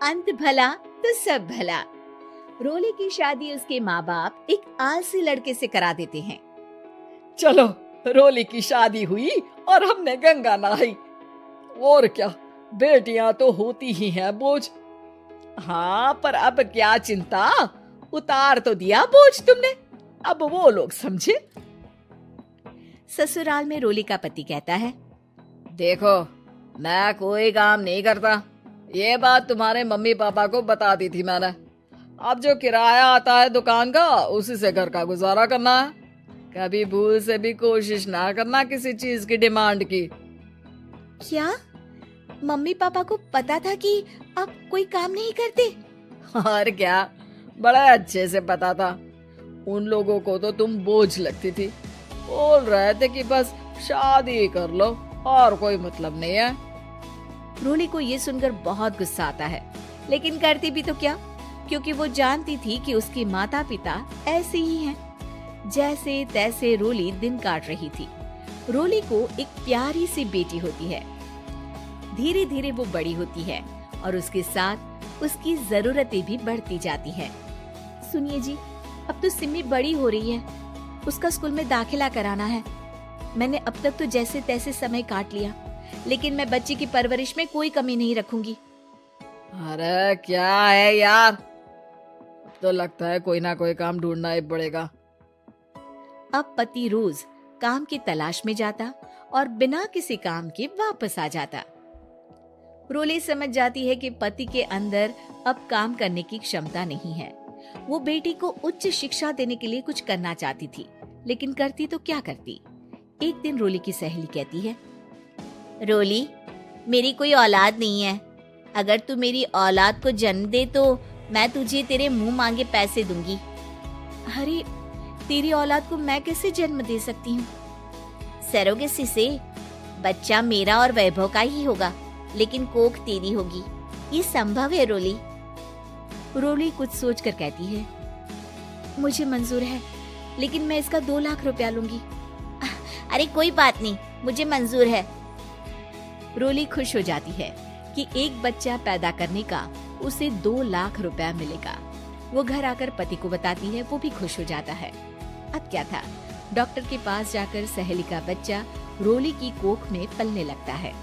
अंत भला तो सब भला। रोली की शादी उसके माँ बाप एक आलसी लड़के से करा देते हैं। चलो, रोली की शादी हुई और हमने गंगा नहाई। और क्या, बेटियां तो होती ही हैं बोझ। हाँ, पर अब क्या चिंता, उतार तो दिया बोझ तुमने, अब वो लोग समझे। ससुराल में रोली का पति कहता है, देखो, मैं कोई काम नहीं करता, ये बात तुम्हारे मम्मी पापा को बता दी थी मैंने। अब जो किराया आता है दुकान का, उसी से घर का गुजारा करना है। कभी भूल से भी कोशिश ना करना किसी चीज की डिमांड की। क्या मम्मी पापा को पता था कि आप कोई काम नहीं करते? और क्या, बड़ा अच्छे से पता था। उन लोगों को तो तुम बोझ लगती थी, बोल रहे थे कि बस शादी कर लो और कोई मतलब नहीं है। रोली को ये सुनकर बहुत गुस्सा आता है, लेकिन करती भी तो क्या, क्योंकि वो जानती थी कि उसके माता पिता ऐसे ही हैं। जैसे तैसे रोली दिन काट रही थी। रोली को एक प्यारी सी बेटी होती है। धीरे धीरे वो बड़ी होती है और उसके साथ उसकी जरूरतें भी बढ़ती जाती हैं। सुनिए जी, अब तो सिमी बड़ी हो रही है, उसका स्कूल में दाखिला कराना है। मैंने अब तक तो जैसे तैसे समय काट लिया, लेकिन मैं बच्ची की परवरिश में कोई कमी नहीं रखूंगी। अरे क्या है यार, अब तो लगता है कोई ना कोई काम ढूंढना ही पड़ेगा। अब पति रोज काम की तलाश में जाता और बिना किसी काम के वापस आ जाता। रोली समझ जाती है कि पति के अंदर अब काम करने की क्षमता नहीं है। वो बेटी को उच्च शिक्षा देने के लिए कुछ करना चाहती थी, लेकिन करती तो क्या करती। एक दिन रोली की सहेली कहती है, रोली, मेरी कोई औलाद नहीं है। अगर तू मेरी औलाद को जन्म दे तो मैं तुझे तेरे मुंह मांगे पैसे दूंगी। अरे, तेरी औलाद को मैं कैसे जन्म दे सकती हूँ? सरोगेसी से। बच्चा मेरा और वैभव का ही होगा, लेकिन कोख तेरी होगी। ये संभव है रोली। रोली कुछ सोचकर कहती है, मुझे मंजूर है, लेकिन मैं इसका 2 लाख रुपया लूंगी। अरे कोई बात नहीं, मुझे मंजूर है। रोली खुश हो जाती है कि एक बच्चा पैदा करने का उसे 2 लाख रुपया मिलेगा। वो घर आकर पति को बताती है, वो भी खुश हो जाता है। अब क्या था, डॉक्टर के पास जाकर सहेली का बच्चा रोली की कोख में पलने लगता है।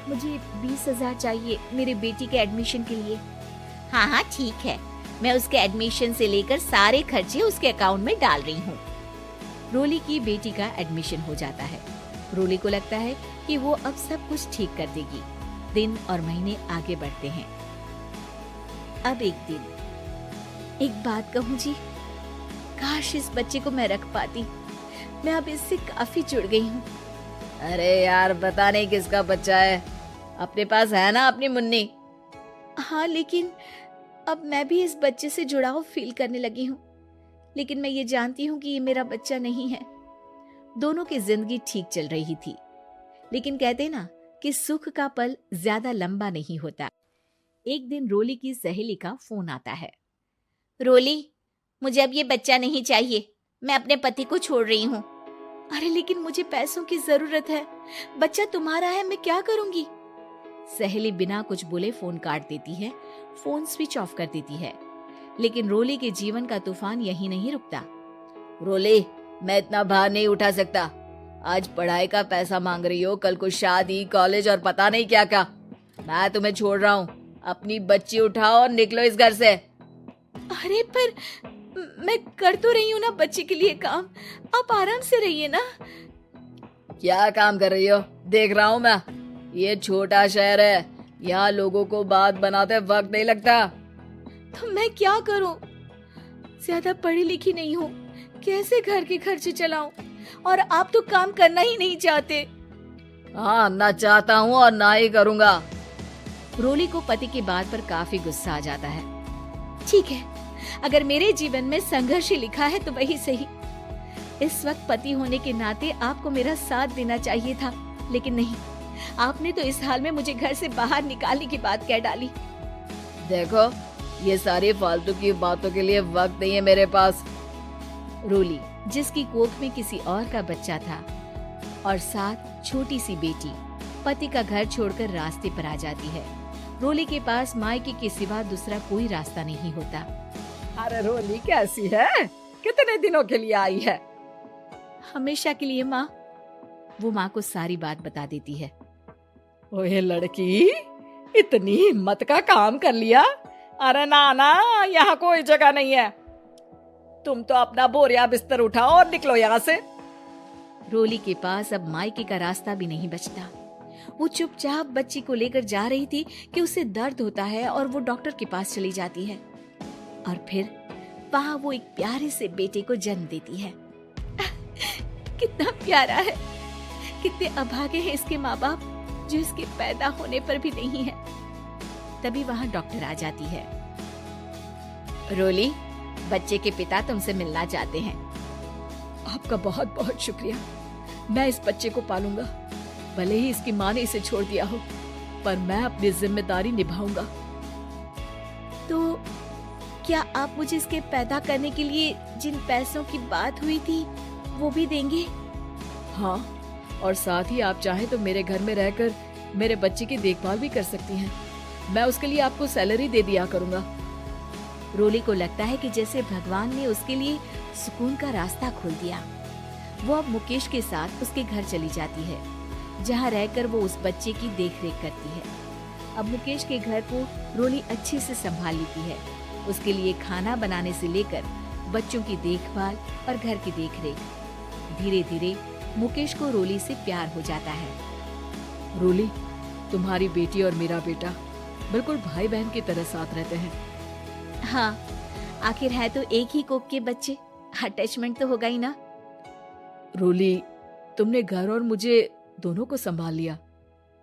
मुझे 20,000 चाहिए मेरे बेटी के एडमिशन के लिए। हाँ हाँ ठीक है, मैं उसके एडमिशन से लेकर सारे खर्चे उसके अकाउंट में डाल रही हूँ। रोली की बेटी का एडमिशन हो जाता है। रोली को लगता है कि वो अब सब कुछ ठीक कर देगी। दिन और महीने आगे बढ़ते हैं। अब एक दिन, एक बात कहूँ जी, काश इस बच्चे को मैं रख पाती। मैं अब इससे काफी जुड़ गई हूँ। अरे यार, पता नहीं किसका बच्चा है, अपने पास है ना अपनी मुन्नी। हाँ, लेकिन अब मैं भी इस बच्चे से जुड़ाव फील करने लगी हूँ, लेकिन मैं ये जानती हूँ कि ये मेरा बच्चा नहीं है। दोनों की जिंदगी ठीक चल रही थी, लेकिन कहते ना कि सुख का पल ज्यादा लंबा नहीं होता। एक दिन रोली की सहेली का फोन आता है। रोली, मुझे अब ये बच्चा नहीं चाहिए, मैं अपने पति को छोड़ रही हूँ। अरे लेकिन मुझे पैसों की जरूरत है, बच्चा तुम्हारा है, मैं क्या करूंगी? सहेली बिना कुछ बोले फोन काट देती है, फोन स्विच ऑफ कर देती है। लेकिन रोली के जीवन का तूफान यहीं नहीं रुकता। रोली, मैं इतना भार नहीं उठा सकता। आज पढ़ाई का पैसा मांग रही हो, कल को शादी, कॉलेज और पता नहीं क्या क्या। मैं तुम्हें छोड़ रहा हूँ, अपनी बच्ची उठाओ और निकलो इस घर से। अरे पर मैं कर तो रही हूँ ना बच्चे के लिए काम, आप आराम से रहिए ना। क्या काम कर रही हो, देख रहा हूँ मैं। ये छोटा शहर है, यहाँ लोगों को बात बनाते वक्त नहीं लगता। तो मैं क्या करूँ? ज्यादा पढ़ी लिखी नहीं हूँ, कैसे घर के खर्चे चलाऊं? और आप तो काम करना ही नहीं चाहते। हाँ, ना चाहता हूँ और ना ही करूँगा। रोली को पति की बात पर काफी गुस्सा आ जाता है। ठीक है, अगर मेरे जीवन में संघर्ष ही लिखा है तो वही सही। इस वक्त पति होने के नाते आपको मेरा साथ देना चाहिए था, लेकिन नहीं, आपने तो इस हाल में मुझे घर से बाहर निकालने की बात कह डाली। देखो, ये सारी फालतू की बातों के लिए वक्त नहीं है मेरे पास। रोली, जिसकी कोख में किसी और का बच्चा था और साथ छोटी सी बेटी, पति का घर छोड़कर रास्ते पर आ जाती है। रोली के पास मायके के सिवा दूसरा कोई रास्ता नहीं होता। अरे रोली कैसी है? कितने दिनों के लिए आई है? हमेशा के लिए माँ। वो माँ को सारी बात बता देती है। ओए लड़की, इतनी हिम्मत का काम कर लिया। अरे ना ना, यहाँ कोई जगह नहीं है। तुम तो अपना बोरिया बिस्तर उठाओ और निकलो यहाँ से। रोली के पास अब मायके का रास्ता भी नहीं बचता। वो चुपचाप बच्ची को लेकर जा रही थी कि उसे दर्द होता है और वो डॉक्टर के पास चली जाती है और फिर वहां वो एक प्यारे से बेटे को जन्म देती है। कितना प्यारा है, कितने अभागे हैं इसके माँ बाप जो इसके पैदा होने पर भी नहीं है। तभी वहां डॉक्टर आ जाती है। रोली, बच्चे के पिता तुमसे मिलना चाहते हैं। आपका बहुत बहुत शुक्रिया। मैं इस बच्चे को पालूंगा, भले ही इसकी माँ ने इसे छोड़ दिया हो, पर मैं अपनी जिम्मेदारी निभाऊंगा। तो क्या आप मुझे इसके पैदा करने के लिए जिन पैसों की बात हुई थी वो भी देंगे? हाँ, और साथ ही आप चाहें तो मेरे घर में रहकर मेरे बच्चे की देखभाल भी कर सकती हैं। मैं उसके लिए आपको सैलरी दे दिया करूंगा। रोली को लगता है कि जैसे भगवान ने उसके लिए सुकून का रास्ता खोल दिया। वो अब मुकेश के साथ उसके घर चली जाती है, जहाँ रहकर वो उस बच्चे की देखरेख करती है। अब मुकेश के घर को रोली अच्छे से संभाल लेती है। उसके लिए खाना बनाने से लेकर बच्चों की देखभाल और घर की देखरेख। धीरे धीरे मुकेश को रोली से प्यार हो जाता है। रोली, तुम्हारी बेटी और मेरा बेटा बिल्कुल भाई बहन की तरह साथ रहते हैं। हाँ, आखिर है तो एक ही कोख के बच्चे, अटैचमेंट तो होगा ही ना। रोली, तुमने घर और मुझे दोनों को संभाल लिया।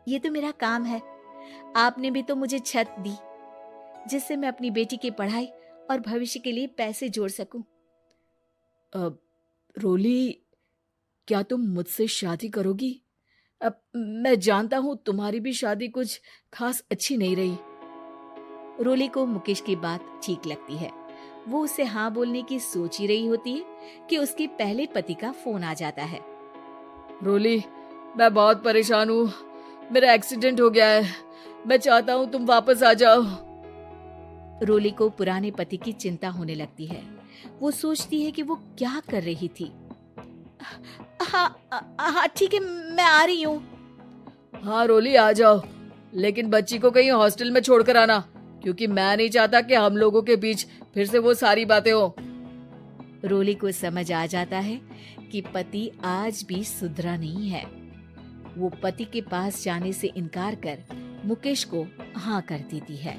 ये तो मेरा काम है। आपने भी तो मुझे छत दी जिससे मैं अपनी बेटी की पढ़ाई और भविष्य के लिए पैसे जोड़ सकूं। अब रोली, क्या तुम मुझसे शादी करोगी? अब मैं जानता हूँ तुम्हारी भी शादी कुछ खास अच्छी नहीं रही। रोली को मुकेश की बात ठीक लगती है। वो उसे हाँ बोलने की सोच ही रही होती है कि उसके पहले पति का फोन आ जाता है। रोली, मैं बहुत परेशान हूँ। मेरा एक्सीडेंट हो गया है। मैं चाहता हूँ तुम वापस आ जाओ। रोली को पुराने पति की चिंता होने लगती है। वो सोचती है कि वो क्या कर रही थी। हाँ ठीक है, मैं आ रही हूँ। हाँ रोली, आ जाओ, लेकिन बच्ची को कहीं हॉस्टल में छोड़कर आना, क्योंकि मैं नहीं चाहता कि हम लोगों के बीच फिर से वो सारी बातें हो। रोली को समझ आ जाता है कि पति आज भी सुधरा नहीं है। वो पति के पास जाने से इनकार कर मुकेश को हाँ कर देती है।